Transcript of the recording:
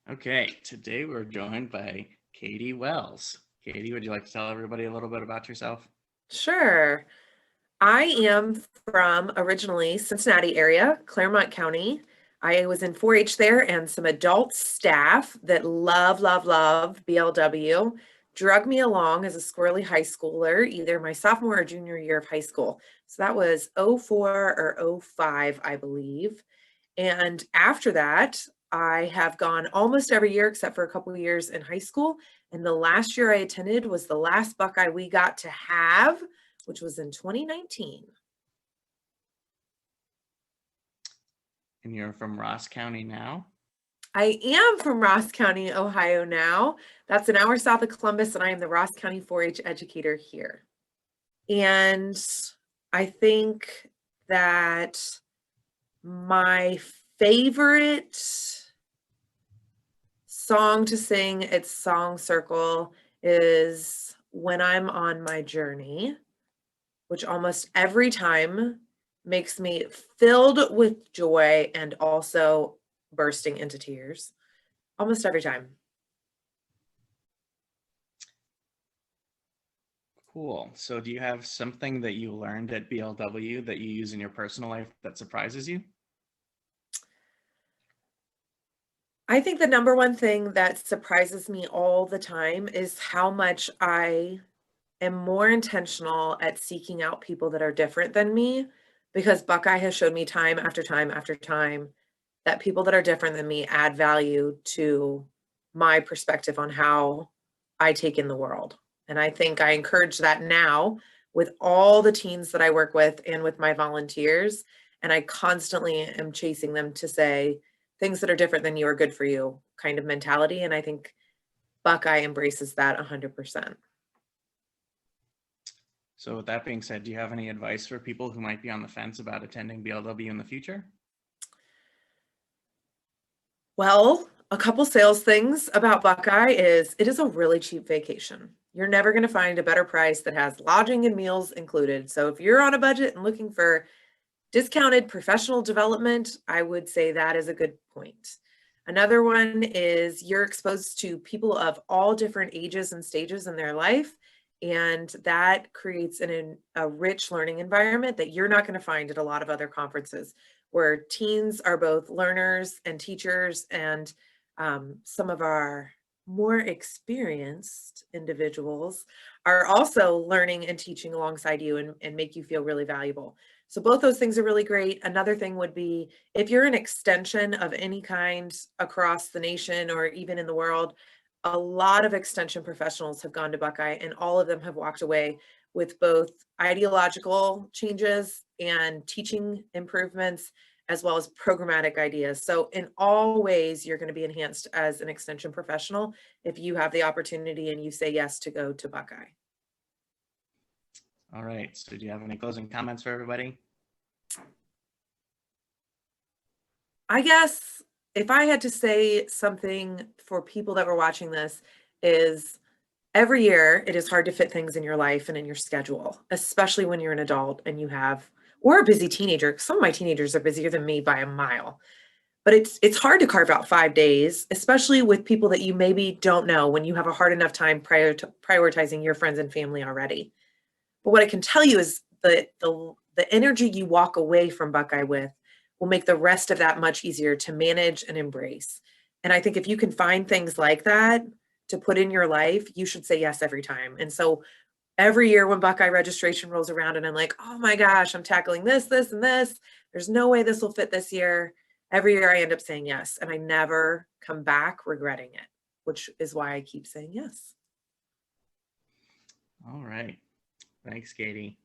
Okay, today we're joined by Katie Wells. Katie, would you like to tell everybody a little bit about yourself? Sure. I am from originally Cincinnati area, Claremont County. I was in 4-H there, and some adult staff that love BLW drug me along as a squirrely high schooler, either my sophomore or junior year of high school. So that was '04 or '05, I believe. And after that, I have gone almost every year except for a couple of years in high school. And the last year I attended was the last Buckeye we got to have, which was in 2019. And you're from Ross County now? I am from Ross County, Ohio now. That's an hour south of Columbus, and I am the Ross County 4-H educator here. And I think that my favorite song to sing at Song Circle is When I'm on My Journey, which almost every time makes me filled with joy and also bursting into tears. Almost every time. Cool. So do you have something that you learned at BLW that you use in your personal life that surprises you? I think the number one thing that surprises me all the time is how much I am more intentional at seeking out people that are different than me, because Buckeye has showed me time after time after time that people that are different than me add value to my perspective on how I take in the world. And I think I encourage that now with all the teens that I work with and with my volunteers. And I constantly am chasing them to say things that are different than you are good for you kind of mentality. And I think Buckeye embraces that 100%. So with that being said, do you have any advice for people who might be on the fence about attending BLW in the future? Well, a couple sales things about Buckeye is it is a really cheap vacation. You're never going to find a better price that has lodging and meals included. So if you're on a budget and looking for discounted professional development, I would say that is a good point. Another one is you're exposed to people of all different ages and stages in their life, and that creates a rich learning environment that you're not going to find at a lot of other conferences, where teens are both learners and teachers, and some of our more experienced individuals are also learning and teaching alongside you and make you feel really valuable. So both those things are really great. Another thing would be if you're an extension of any kind across the nation or even in the world, a lot of extension professionals have gone to Buckeye, and all of them have walked away with both ideological changes and teaching improvements, as well as programmatic ideas. So in all ways, you're going to be enhanced as an extension professional if you have the opportunity and you say yes to go to Buckeye. All right. So do you have any closing comments for everybody? I guess if I had to say something for people that were watching this is every year it is hard to fit things in your life and in your schedule, especially when you're an adult and you have, or a busy teenager. Some of my teenagers are busier than me by a mile. But it's hard to carve out 5 days, especially with people that you maybe don't know when you have a hard enough time prioritizing your friends and family already. But what I can tell you is the energy you walk away from Buckeye with will make the rest of that much easier to manage and embrace. And I think if you can find things like that to put in your life, you should say yes every time. And so every year when Buckeye registration rolls around and I'm like, oh my gosh, I'm tackling this, this, and this. There's no way this will fit this year. Every year I end up saying yes, and I never come back regretting it, which is why I keep saying yes. All right. Thanks, Katie.